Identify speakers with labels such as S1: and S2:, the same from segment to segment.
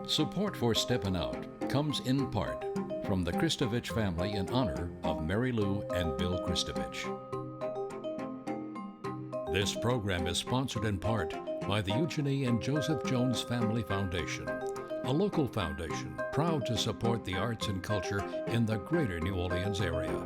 S1: Support for Steppin Out comes in part from the Kristovich family in honor of Mary Lou and Bill Kristovich. This program is sponsored in part by the Eugenie and Joseph Jones Family Foundation, a local foundation proud to support the arts and culture in the greater New Orleans area.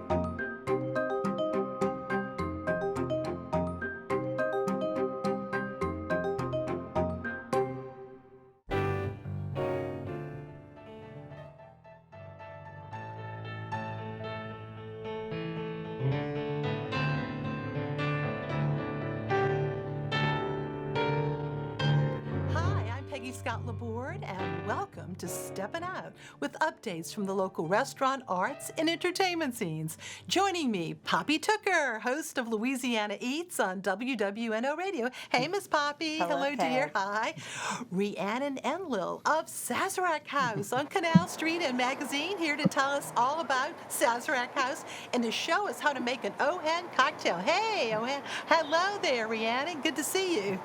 S2: Peggy Scott Laborde, and welcome to Steppin Out with updates from the local restaurant, arts, and entertainment scenes. Joining me, Poppy Tooker, host of Louisiana Eats on WWNO Radio. Hey, Miss Poppy. Hello, dear. Hi. Rhiannon Enlil of Sazerac House on Canal Street and Magazine, here to tell us all about Sazerac House and to show us how to make an Ojen cocktail. Hey, Ojen. Hello there, Rhiannon. Good to see you.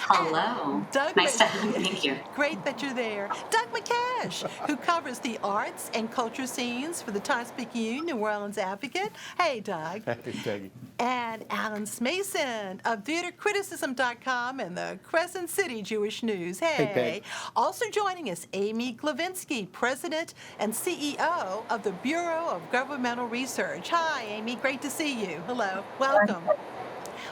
S3: Hello. Nice to thank you.
S2: Great that you're there. Doug MacCash, who covers the arts and culture scenes for the Times-Picayune New Orleans Advocate. Hey, Doug.
S4: Hey, Peggy.
S2: And Alan Smason of TheaterCriticism.com and the Crescent City Jewish News. Hey.
S4: Peg.
S2: Also joining us, Amy Glovinsky, President and CEO of the Bureau of Governmental Research. Hi, Amy. Great to see you. Hello. Welcome.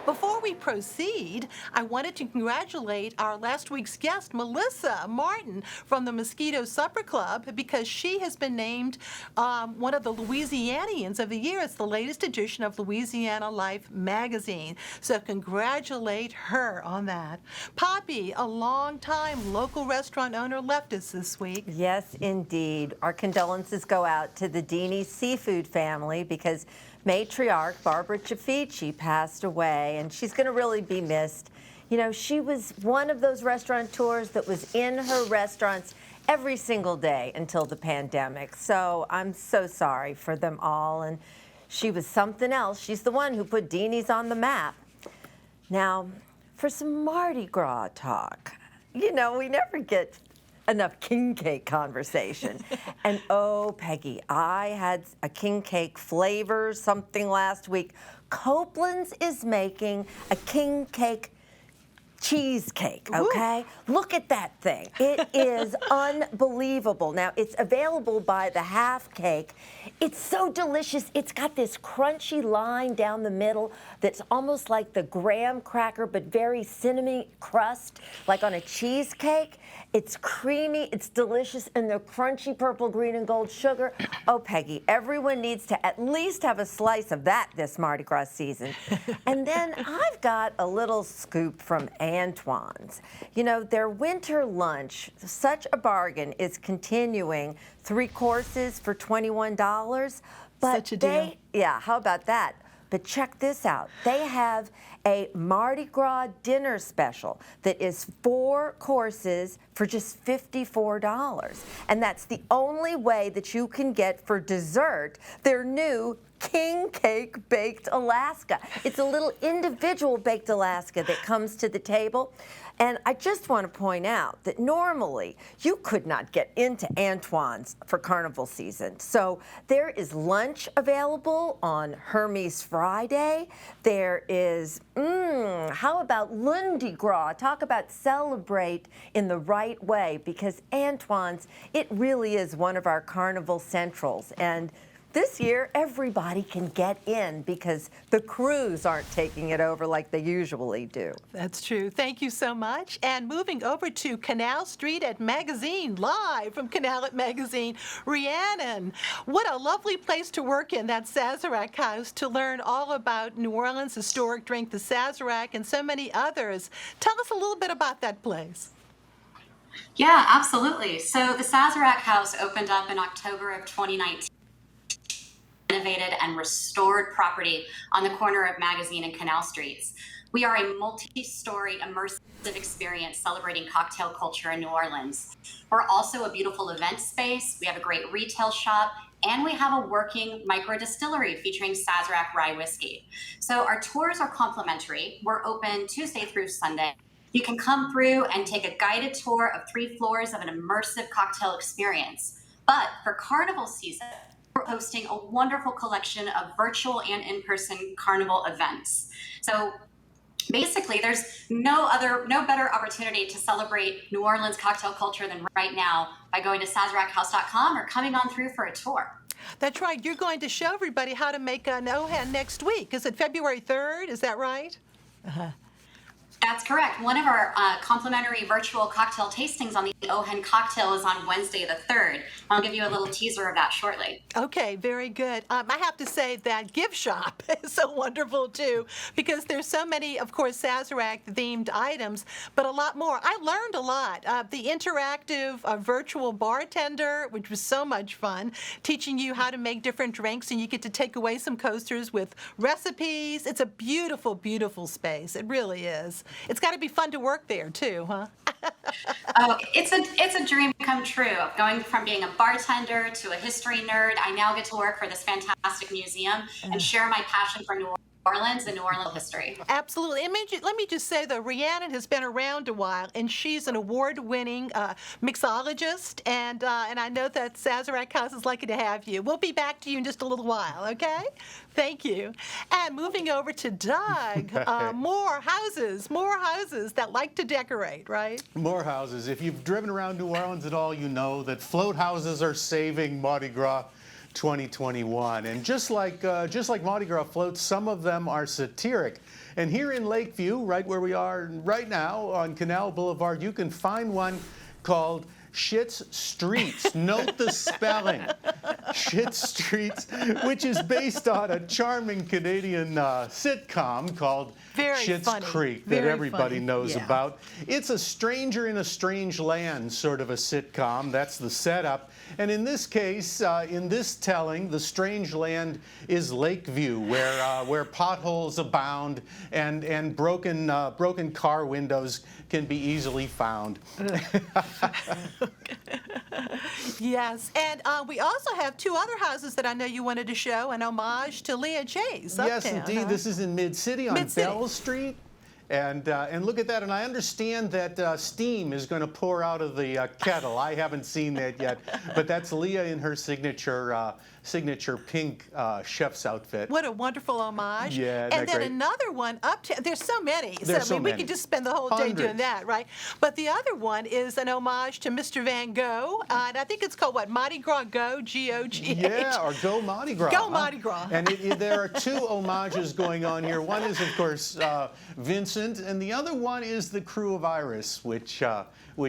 S2: Before we proceed, I wanted to congratulate our last week's guest, Melissa Martin from the Mosquito Supper Club, because she has been named one of the Louisianians of the Year. It's the latest edition of Louisiana Life magazine. So congratulate her on that. Poppy, a long-time local restaurant owner, left us this week.
S5: Yes, indeed. Our condolences go out to the Dini Seafood family because matriarch Barbara Chafici passed away, and she's going to really be missed. You know, she was one of those restaurateurs that was in her restaurants every single day until the pandemic. So I'm so sorry for them all, and she was something else. She's the one who put Dini's on the map. Now, for some Mardi Gras talk. You know, we never get enough king cake conversation. And oh, Peggy, I had a king cake flavor something last week. Copeland's is making a king cake cheesecake, okay? Ooh. Look at that thing. It is unbelievable. Now, it's available by the half cake. It's so delicious. It's got this crunchy line down the middle that's almost like the graham cracker, but very cinnamon crust, like on a cheesecake. It's creamy, it's delicious, and the crunchy purple, green, and gold sugar. Oh, Peggy, everyone needs to at least have a slice of that this Mardi Gras season. And then I've got a little scoop from Antoine's. You know, their winter lunch, such a bargain, is continuing. 3 courses for $21. But
S2: such a deal.
S5: Yeah, how about that? But check this out. They have a Mardi Gras dinner special that is 4 courses for just $54. And that's the only way that you can get for dessert their new King Cake Baked Alaska. It's a little individual baked Alaska that comes to the table. And I just want to point out that normally you could not get into Antoine's for Carnival season. So there is lunch available on Hermes Friday. There is, how about Lundi Gras? Talk about celebrate in the right way, because Antoine's, it really is one of our Carnival Centrals. And this year, everybody can get in because the crews aren't taking it over like they usually do.
S2: That's true. Thank you so much. And moving over to Canal Street at Magazine, live from Canal at Magazine, Rhiannon. What a lovely place to work in, that Sazerac House, to learn all about New Orleans' historic drink, the Sazerac, and so many others. Tell us a little bit about that place.
S3: Yeah, absolutely. So the Sazerac House opened up in October of 2019. Renovated and restored property on the corner of Magazine and Canal Streets. We are a multi-story immersive experience celebrating cocktail culture in New Orleans. We're also a beautiful event space. We have a great retail shop, and we have a working micro distillery featuring Sazerac rye whiskey. So our tours are complimentary. We're open Tuesday through Sunday You can come through and take a guided tour of 3 floors of an immersive cocktail experience. But for Carnival season, we're hosting a wonderful collection of virtual and in-person Carnival events. So basically, there's no better opportunity to celebrate New Orleans cocktail culture than right now by going to SazeracHouse.com or coming on through for a tour.
S2: That's right. You're going to show everybody how to make an Ojen next week. Is it February 3rd? Is that right?
S3: That's correct. One of our complimentary virtual cocktail tastings on the Ojen Cocktail is on Wednesday the 3rd. I'll give you a little teaser of that shortly.
S2: Okay, very good. I have to say that gift shop is so wonderful, too, because there's so many, of course, Sazerac-themed items, but a lot more. I learned a lot. The interactive virtual bartender, which was so much fun, teaching you how to make different drinks, and you get to take away some coasters with recipes. It's a beautiful, beautiful space. It really is. It's got to be fun to work there, too, huh?
S3: Oh, it's a dream come true. Going from being a bartender to a history nerd, I now get to work for this fantastic museum and share my passion for New Orleans and New Orleans history.
S2: Absolutely. Let me just say, though, Rhiannon has been around a while, and she's an award-winning mixologist, and I know that Sazerac House is lucky to have you. We'll be back to you in just a little while, okay? Thank you. And moving over to Doug, more houses that like to decorate, right?
S4: More houses. If you've driven around New Orleans at all, you know that float houses are saving Mardi Gras 2021. And just like Mardi Gras floats, some of them are satiric. And here in Lakeview, right where we are right now on Canal Boulevard, you can find one called Schitt's Streets. Note the spelling. Schitt's Streets, which is based on a charming Canadian sitcom called Schitt's Creek that everybody knows about. It's a stranger in a strange land sort of a sitcom. That's the setup. And in this case, in this telling, the strange land is Lakeview, where potholes abound and broken car windows can be easily found.
S2: Yes, and we also have 2 other houses that I know you wanted to show, an homage to Leah Chase.
S4: Yes, indeed. This is in Mid-City on Bell Street. And look at that. And I understand that steam is going to pour out of the kettle. I haven't seen that yet. But that's Leah in her signature pink chef's outfit.
S2: What a wonderful homage.
S4: Yeah,
S2: and then
S4: great?
S2: Another one there's so many.
S4: There's
S2: we could just spend the whole day doing that, right? But the other one is an homage to Mr. Van Gogh. And I think it's called what? Mardi Gras Go, G-O-G-H.
S4: Yeah, or Go Mardi Gras.
S2: Go Mardi Gras.
S4: And there are 2 homages going on here. One is, of course, Vincent, and the other one is the crew of Iris, which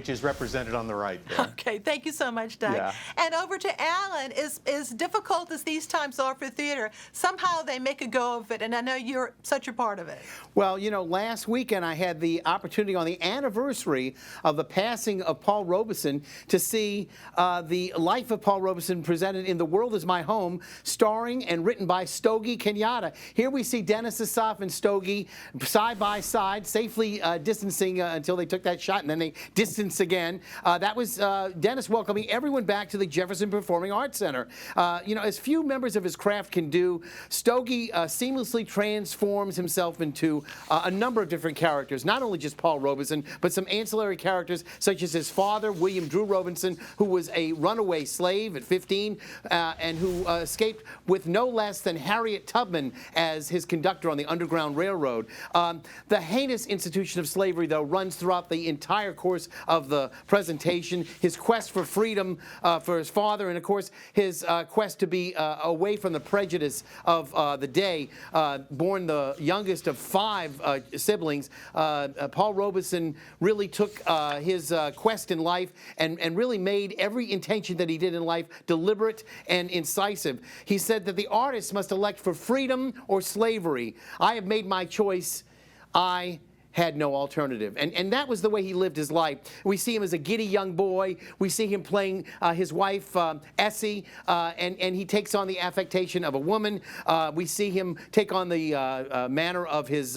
S4: is represented on the right there.
S2: Okay, thank you so much, Doug.
S4: Yeah.
S2: And over to Alan. As difficult as these times are for theater, somehow they make a go of it, and I know you're such a part of it.
S6: Well, you know, last weekend I had the opportunity on the anniversary of the passing of Paul Robeson to see the life of Paul Robeson presented in The World Is My Home, starring and written by Stogie Kenyatta. Here we see Dennis Assaf and Stogie side by side, safely distancing until they took that shot, and then they distanced again. That was Dennis welcoming everyone back to the Jefferson Performing Arts Center. You know, as few members of his craft can do, Stogie seamlessly transforms himself into a number of different characters, not only just Paul Robeson, but some ancillary characters such as his father, William Drew Robeson, who was a runaway slave at 15 and who escaped with no less than Harriet Tubman as his conductor on the Underground Railroad. The heinous institution of slavery, though, runs throughout the entire course of the presentation. His quest for freedom for his father, and of course his quest to be away from the prejudice of the day. Born the youngest of 5 siblings, Paul Robeson really took his quest in life and really made every intention that he did in life deliberate and incisive. He said that the artist must elect for freedom or slavery. I have made my choice. I had no alternative. And that was the way he lived his life. We see him as a giddy young boy. We see him playing his wife, Essie, and he takes on the affectation of a woman. We see him take on the manner of his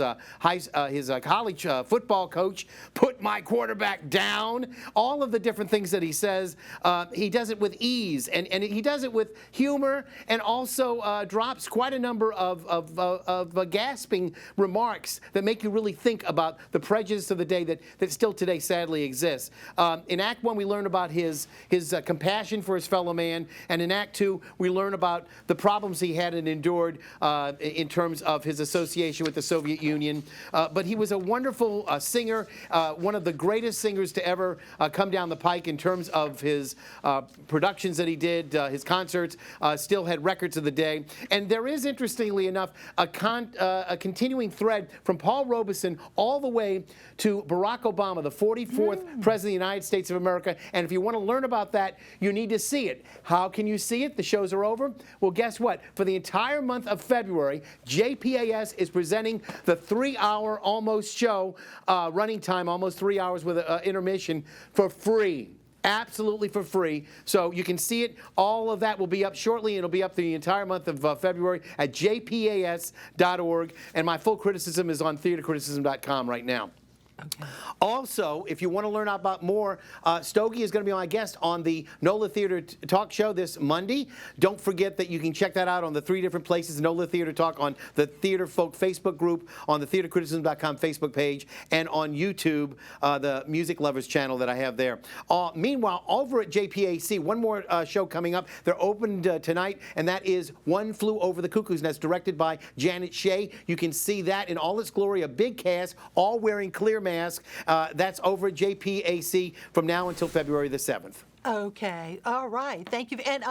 S6: college football coach, put my quarterback down, all of the different things that he says. He does it with ease, and he does it with humor, and also drops quite a number of gasping remarks that make you really think about about the prejudice of the day that still today sadly exists. In Act 1, we learn about his compassion for his fellow man, and in Act 2, we learn about the problems he had and endured in terms of his association with the Soviet Union. But he was a wonderful singer, one of the greatest singers to ever come down the pike in terms of his productions that he did, his concerts, still had records of the day. And there is, interestingly enough, a continuing thread from Paul Robeson all the way to Barack Obama, the 44th President of the United States of America. And if you want to learn about that, you need to see it. How can you see it? The shows are over. Well, guess what? For the entire month of February, JPAS is presenting the 3-hour almost show, running time, almost 3 hours with an intermission, for free. Absolutely for free. So you can see it. All of that will be up shortly. It'll be up the entire month of February at jpas.org. And my full criticism is on theatercriticism.com right now. Okay. Also, if you want to learn about more, Stogie is going to be my guest on the NOLA Theater Talk Show this Monday. Don't forget that you can check that out on the 3 different places: NOLA Theater Talk on the Theater Folk Facebook group, on the theatercriticism.com Facebook page, and on YouTube, the Music Lovers channel that I have there. Meanwhile, over at JPAC, one more show coming up. They're opened tonight, and that is One Flew Over the Cuckoo's Nest, directed by Janet Shea. You can see that in all its glory, a big cast, all wearing clear masks. That's over at JPAC from now until February the 7th.
S2: Okay. All right. Thank you. And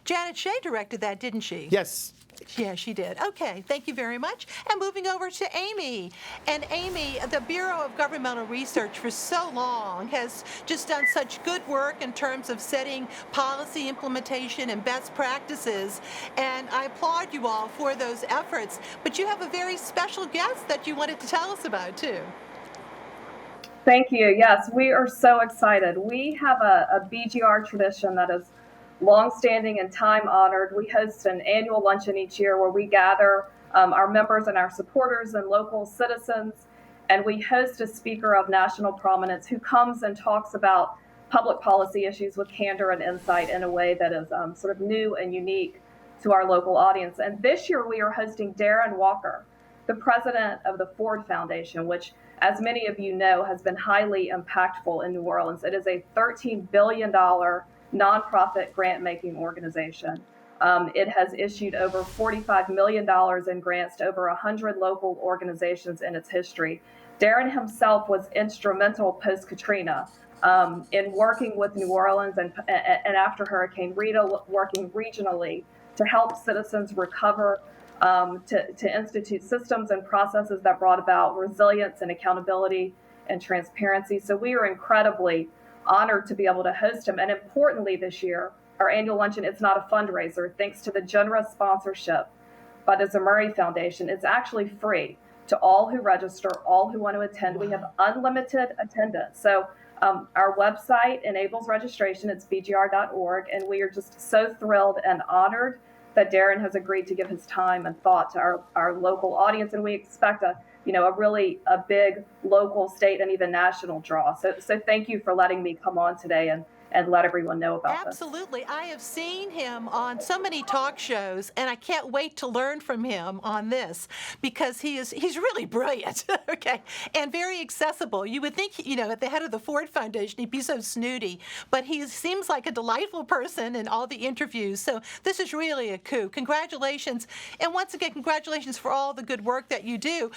S2: Janet Shea directed that, didn't she?
S6: Yes.
S2: Yeah, she did. Okay, thank you very much. And moving over to Amy. And Amy, the Bureau of Governmental Research for so long has just done such good work in terms of setting policy implementation and best practices. And I applaud you all for those efforts. But you have a very special guest that you wanted to tell us about, too.
S7: Thank you. Yes, we are so excited. We have a BGR tradition that is long-standing and time-honored. We host an annual luncheon each year where we gather our members and our supporters and local citizens, and we host a speaker of national prominence who comes and talks about public policy issues with candor and insight in a way that is sort of new and unique to our local audience. And this year we are hosting Darren Walker, the president of the Ford Foundation, which, as many of you know, has been highly impactful in New Orleans. It is a $13 billion nonprofit grant-making organization. It has issued over $45 million in grants to over 100 local organizations in its history. Darren himself was instrumental post-Katrina in working with New Orleans and after Hurricane Rita, working regionally to help citizens recover, to institute systems and processes that brought about resilience and accountability and transparency. So we are incredibly honored to be able to host him. And importantly, this year, our annual luncheon is not a fundraiser. Thanks to the generous sponsorship by the Zamuri Foundation, it's actually free to all who register, all who want to attend. We have unlimited attendance. So our website enables registration. It's bgr.org. And we are just so thrilled and honored that Darren has agreed to give his time and thought to our local audience. And we expect a big local, state, and even national draw. So thank you for letting me come on today and let everyone know about this.
S2: Absolutely. I have seen him on so many talk shows, and I can't wait to learn from him on this because he's really brilliant, okay, and very accessible. You would think, at the head of the Ford Foundation, he'd be so snooty, but he seems like a delightful person in all the interviews. So this is really a coup. Congratulations. And once again, congratulations for all the good work that you do.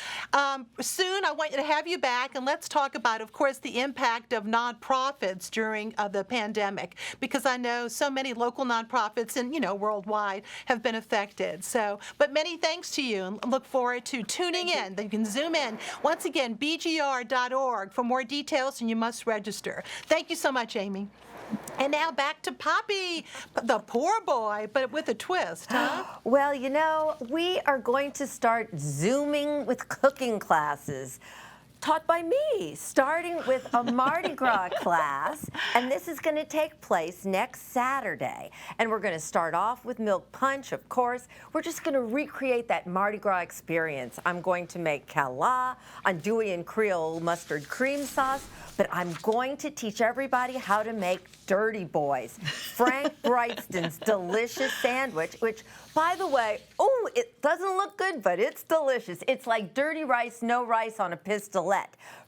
S2: Soon, I want you to have you back, and let's talk about, of course, the impact of nonprofits during the pandemic, because I know so many local nonprofits and, worldwide have been affected. So, but many thanks to you, and look forward to tuning in. You can zoom in. Once again, bgr.org for more details, and you must register. Thank you so much, Amy. And now back to Poppy, the poor boy, but with a twist, huh?
S5: Well, we are going to start Zooming with cooking classes. taught by me, starting with a Mardi Gras class, and this is going to take place next Saturday. And we're going to start off with milk punch, of course. We're just going to recreate that Mardi Gras experience. I'm going to make cala, andouille and Creole mustard cream sauce, but I'm going to teach everybody how to make Dirty Boys, Frank Brightston's delicious sandwich, which, by the way, oh, it doesn't look good, but it's delicious. It's like dirty rice, no rice on a pistolette.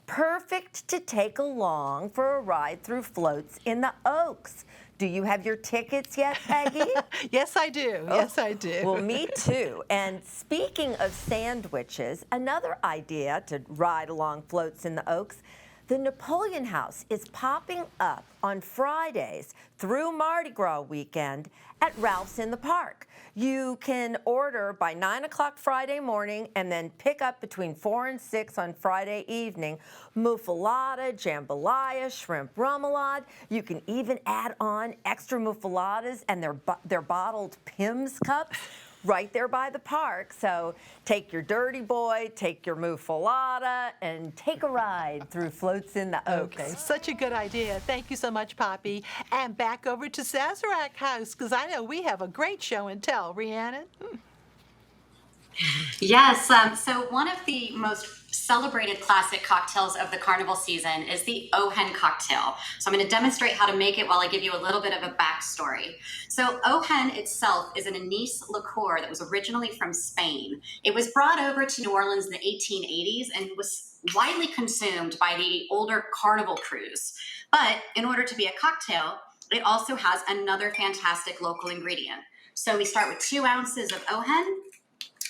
S5: Perfect to take along for a ride through floats in the Oaks. Do you have your tickets yet, Peggy?
S2: Yes, I do. Yes, I do.
S5: Well, me too. And speaking of sandwiches, another idea to ride along floats in the Oaks, the Napoleon House is popping up on Fridays through Mardi Gras weekend at Ralph's in the Park. You can order by 9 o'clock Friday morning and then pick up between 4 and 6 on Friday evening. Muffalata, jambalaya, shrimp remoulade. You can even add on extra muffaladas and their bottled Pimm's cups right there by the park. So take your Dirty Boy, take your muffalata, and take a ride through floats in the Oaks.
S2: Okay, such a good idea. Thank you so much, Poppy. And back over to Sazerac House, because I know we have a great show and tell. Rhiannon?
S3: Yes, so one of the most celebrated classic cocktails of the Carnival season is the Ojen Cocktail. So I'm going to demonstrate how to make it while I give you a little bit of a backstory. So Ojen itself is an anise liqueur that was originally from Spain. It was brought over to New Orleans in the 1880s and was widely consumed by the older Carnival crews. But in order to be a cocktail, it also has another fantastic local ingredient. So we start with 2 ounces of Ojen,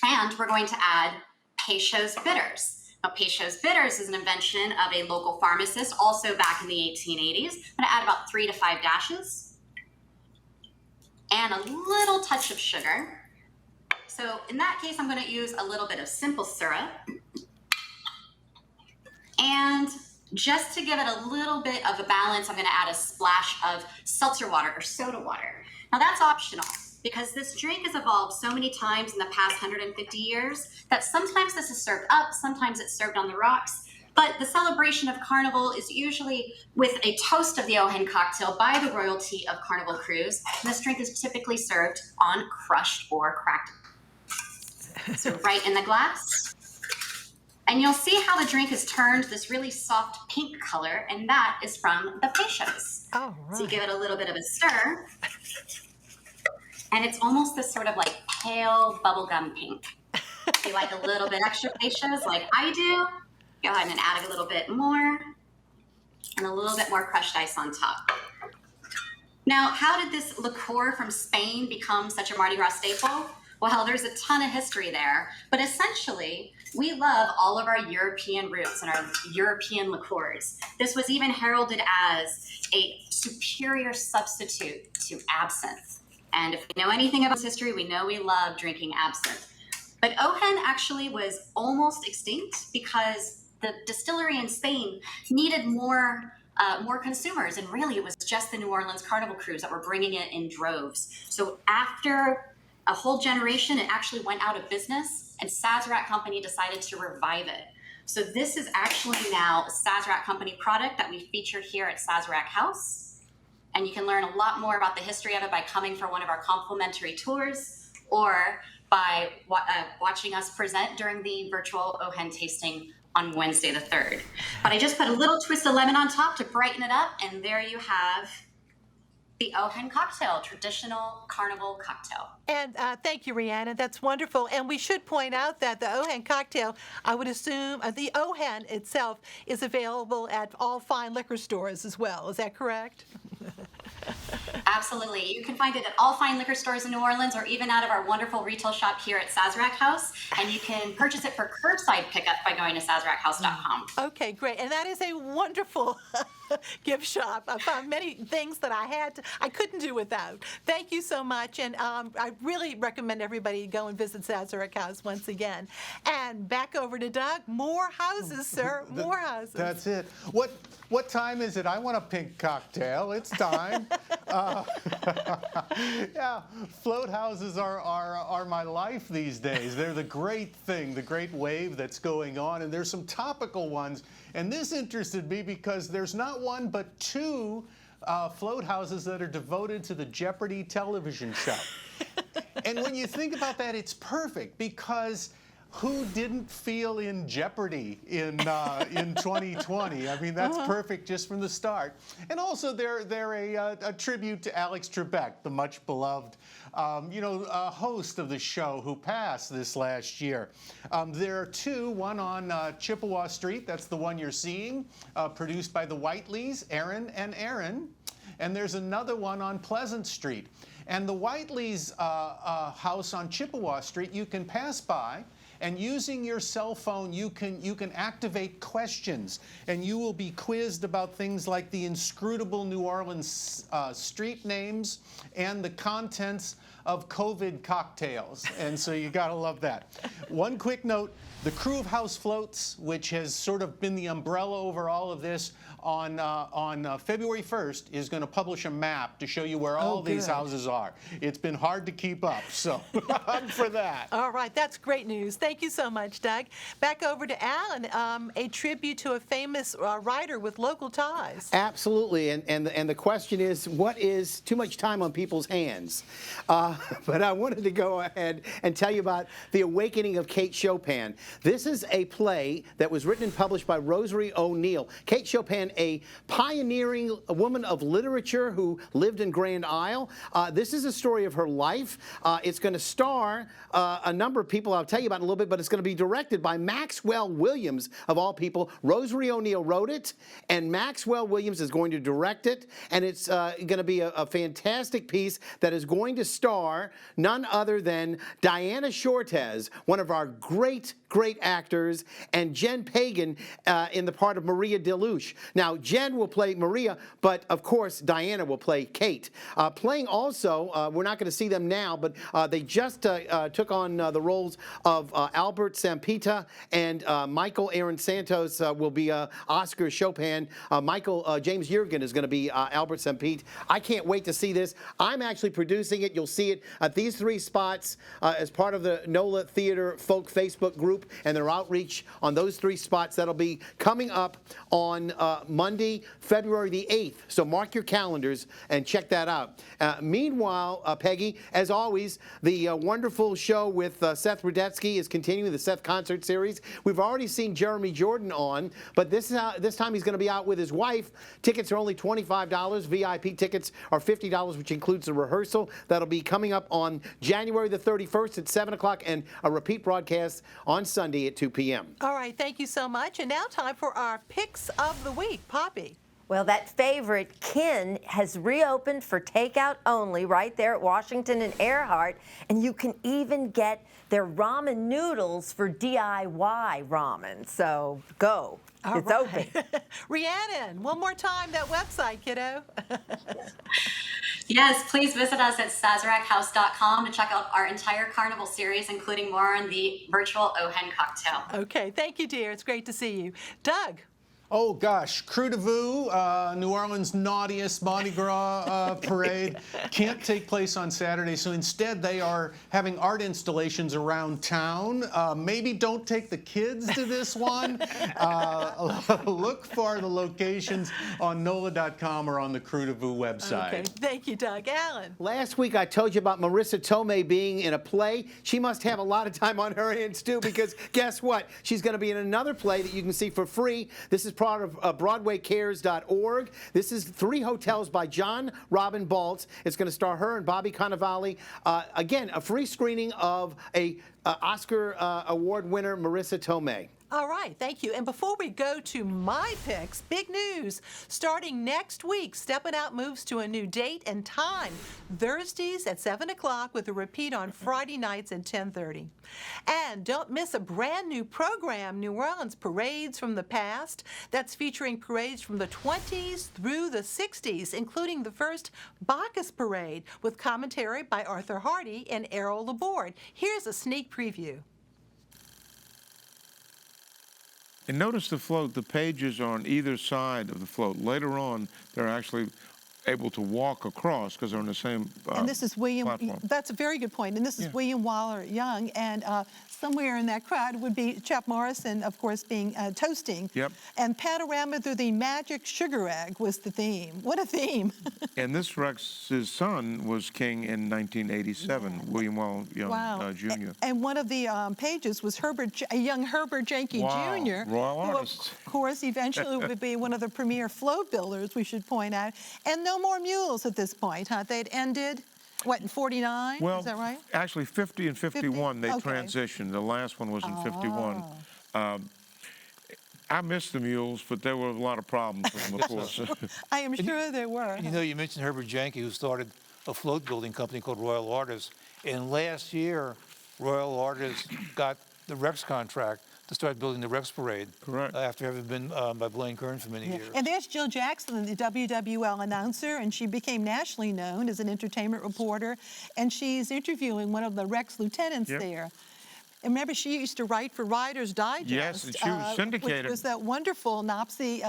S3: and we're going to add Peychaud's bitters. Now, Peychaud's bitters is an invention of a local pharmacist, also back in the 1880s. I'm going to add about 3 to 5 dashes and a little touch of sugar. So in that case, I'm going to use a little bit of simple syrup. And just to give it a little bit of a balance, I'm going to add a splash of seltzer water or soda water. Now, that's optional, because this drink has evolved so many times in the past 150 years that sometimes this is served up, sometimes it's served on the rocks. But the celebration of Carnival is usually with a toast of the Ojen cocktail by the royalty of Carnival crews. And this drink is typically served on crushed or cracked. So right in the glass. And you'll see how the drink has turned this really soft pink color, and that is from the Peychaud's.
S2: Oh, right.
S3: So you give it a little bit of a stir. And it's almost this sort of like pale bubblegum pink. If you like a little bit extra Peychaud's like I do, go ahead and add a little bit more and a little bit more crushed ice on top. Now, how did this liqueur from Spain become such a Mardi Gras staple? Well, there's a ton of history there, but essentially, we love all of our European roots and our European liqueurs. This was even heralded as a superior substitute to absinthe. And if we know anything about history, we know we love drinking absinthe. But Ojen actually was almost extinct because the distillery in Spain needed more consumers. And really, it was just the New Orleans Carnival crews that were bringing it in droves. So after a whole generation, it actually went out of business, and Sazerac Company decided to revive it. So this is actually now a Sazerac Company product that we feature here at Sazerac House. And you can learn a lot more about the history of it by coming for one of our complimentary tours or by watching us present during the virtual Ojen tasting on Wednesday the 3rd. But I just put a little twist of lemon on top to brighten it up, and there you have the Ojen cocktail, traditional Carnival cocktail.
S2: And thank you, Rhiannon. That's wonderful. And we should point out that the Ojen cocktail, I would assume, the Ojen itself is available at all fine liquor stores as well. Is that correct?
S3: Absolutely. You can find it at all fine liquor stores in New Orleans or even out of our wonderful retail shop here at Sazerac House. And you can purchase it for curbside pickup by going to SazeracHouse.com.
S2: Okay, great. And that is a wonderful gift shop. I found many things that I couldn't do without. Thank you so much. And I really recommend everybody go and visit Sazerac House once again. And back over to Doug. More houses, sir. More houses.
S4: That's it. What What time is it? I want a pink cocktail. It's time. Yeah, float houses are my life these days. They're the great thing, the great wave that's going on, and there's some topical ones. And this interested me because there's not one but two float houses that are devoted to the Jeopardy television show. And when you think about that, it's perfect because who didn't feel in jeopardy in 2020? I mean, that's perfect just from the start. And also, they're a tribute to Alex Trebek, the much beloved, host of the show who passed this last year. There are two, one on Chippewa Street, that's the one you're seeing, produced by the Whiteleys, Aaron and Aaron. And there's another one on Pleasant Street. And the Whiteleys house on Chippewa Street, you can pass by, and using your cell phone, you can activate questions, and you will be quizzed about things like the inscrutable New Orleans street names and the contents of COVID cocktails. And so you gotta love that. One quick note, the Crew of House Floats, which has sort of been the umbrella over all of this, on February 1st is going to publish a map to show you where all these houses are. It's been hard to keep up, so I'm for that.
S2: All right, that's great news. Thank you so much, Doug. Back over to Alan, a tribute to a famous writer with local ties.
S6: Absolutely, and the question is, what is too much time on people's hands? But I wanted to go ahead and tell you about The Awakening of Kate Chopin. This is a play that was written and published by Rosary O'Neill. Kate Chopin, a pioneering woman of literature who lived in Grand Isle. This is a story of her life. It's going to star a number of people I'll tell you about in a little bit, but it's going to be directed by Maxwell Williams, of all people. Rosary O'Neill wrote it, and Maxwell Williams is going to direct it, and it's going to be a fantastic piece that is going to star none other than Diana Shortez, one of our great actors, and Jen Pagan in the part of Maria Deluche. Now, Jen will play Maria, but of course, Diana will play Kate. Playing also, we're not going to see them now, but they just took on the roles of Albert Sampita, and Michael Aaron Santos will be Oscar Chopin. Michael James Jurgen is going to be Albert Sampita. I can't wait to see this. I'm actually producing it. You'll see it at these three spots as part of the NOLA Theater Folk Facebook group and their outreach on those three spots. That'll be coming up on Monday, February the 8th. So mark your calendars and check that out. Meanwhile, Peggy, as always, the wonderful show with Seth Rudetsky is continuing, the Seth Concert Series. We've already seen Jeremy Jordan on, but this time he's going to be out with his wife. Tickets are only $25. VIP tickets are $50, which includes the rehearsal. That'll be coming up on January the 31st at 7 o'clock and a repeat broadcast on Sunday at 2 p.m.
S2: All right, thank you so much. And now time for our picks of the week. Poppy.
S5: Well, that favorite, Kin, has reopened for takeout only right there at Washington and Earhart, and you can even get their ramen noodles for DIY ramen. So go. It's open.
S2: Rhiannon, one more time, that website, kiddo.
S3: Yes, please visit us at SazeracHouse.com to check out our entire Carnival series, including more on the virtual Ojen Cocktail.
S2: Okay, thank you, dear. It's great to see you. Doug.
S4: Oh gosh, Crew de Vue, New Orleans' naughtiest Mardi Gras parade, can't take place on Saturday, so instead they are having art installations around town. Maybe don't take the kids to this one. Look for the locations on NOLA.com or on the Crew de Vue website.
S2: Okay, thank you, Doug. Alan.
S6: Last week I told you about Marissa Tomei being in a play. She must have a lot of time on her hands too, because guess what? She's going to be in another play that you can see for free. This is part of BroadwayCares.org. This is 3 Hotels by John Robin Baltz. It's going to star her and Bobby Cannavale. Again, a free screening of a Oscar award winner, Marissa Tomei.
S2: All right, thank you. And before we go to my picks, big news. Starting next week, Steppin Out moves to a new date and time. Thursdays at 7 o'clock with a repeat on Friday nights at 10:30. And don't miss a brand new program, New Orleans Parades from the Past. That's featuring parades from the 20s through the 60s, including the first Bacchus Parade with commentary by Arthur Hardy and Errol Laborde. Here's a sneak preview.
S8: And notice the float, the pages are on either side of the float. Later on, they're actually able to walk across because they're on the same
S2: And this is William,
S8: platform.
S2: that's a very good point. And this is
S8: Yeah.
S2: William Waller Young. And somewhere in that crowd would be Chap Morrison, of course, being toasting.
S8: Yep.
S2: And Panorama Through the Magic Sugar Egg was the theme. What a theme.
S8: And this Rex's son was king in 1987, William Waller Young
S2: Wow.
S8: Jr.
S2: And one of the pages was young Herbert Jenke
S8: Wow.
S2: Jr.,
S8: Royal
S2: who,
S8: artist.
S2: of course, eventually would be one of the premier float builders, we should point out. And no more mules at this point, huh? They'd ended, what, in 49?
S8: Well,
S2: Is that right?
S8: actually 50 and 51, they
S2: Okay.
S8: transitioned. The last one was in 51. I miss the mules, but there were a lot of problems with them, of course.
S2: I am sure there were.
S9: You know, you mentioned Herbert Jenke, who started a float building company called Royal Artists. And last year, Royal Artists got the Rex contract to start building the Rex Parade.
S8: Correct.
S9: After having been by Blaine Kern for many years.
S2: And there's Jill Jackson, the WWL announcer, and she became nationally known as an entertainment reporter, and she's interviewing one of the Rex lieutenants
S8: Yep.
S2: there. And remember, she used to write for Writer's Digest.
S8: Yes, and she was syndicated.
S2: Which was that wonderful Nopsy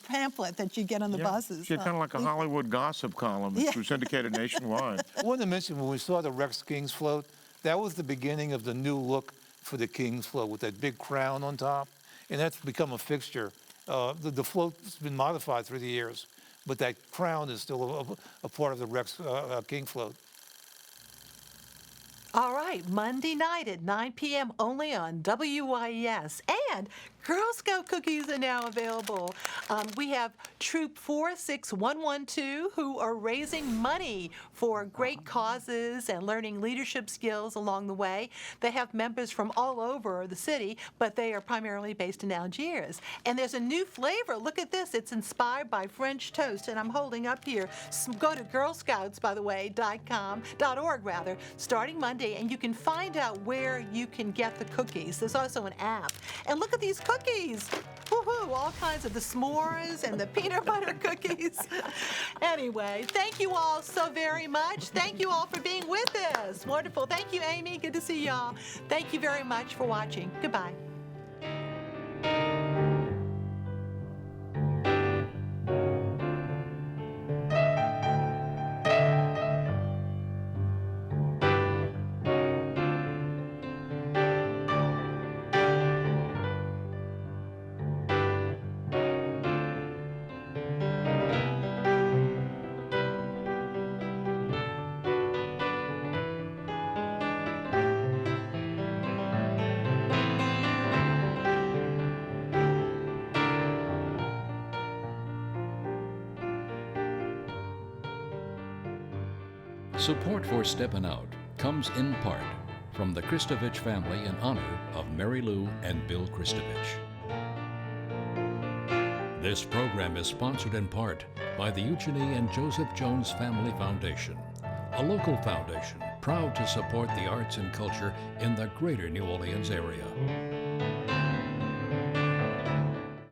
S2: pamphlet that you get on the
S8: Yeah.
S2: buses.
S8: She had kind of like a Hollywood gossip column.
S2: Yeah.
S8: She was syndicated nationwide.
S9: I wanted to mention when we saw the Rex Kings float, that was the beginning of the new look for the Kings float with that big crown on top. And that's become a fixture. The float's been modified through the years, but that crown is still a part of the Rex King float.
S2: All right, Monday night at 9 p.m. only on WYES. And Girl Scout cookies are now available. We have Troop 46112 who are raising money for great causes and learning leadership skills along the way. They have members from all over the city, but they are primarily based in Algiers. And there's a new flavor. Look at this. It's inspired by French toast, and I'm holding up here. Go to girlscouts, by the way, .org, starting Monday, and you can find out where you can get the cookies. There's also an app. And look at these cookies. Woohoo, all kinds of the s'mores and the peanut butter cookies. Anyway, thank you all so very much. Thank you all for being with us. Wonderful. Thank you, Amy. Good to see y'all. Thank you very much for watching. Goodbye.
S1: Support for Steppin Out comes in part from the Kristovich family in honor of Mary Lou and Bill Kristovich. This program is sponsored in part by the Eugenie and Joseph Jones Family Foundation, a local foundation proud to support the arts and culture in the greater New Orleans area.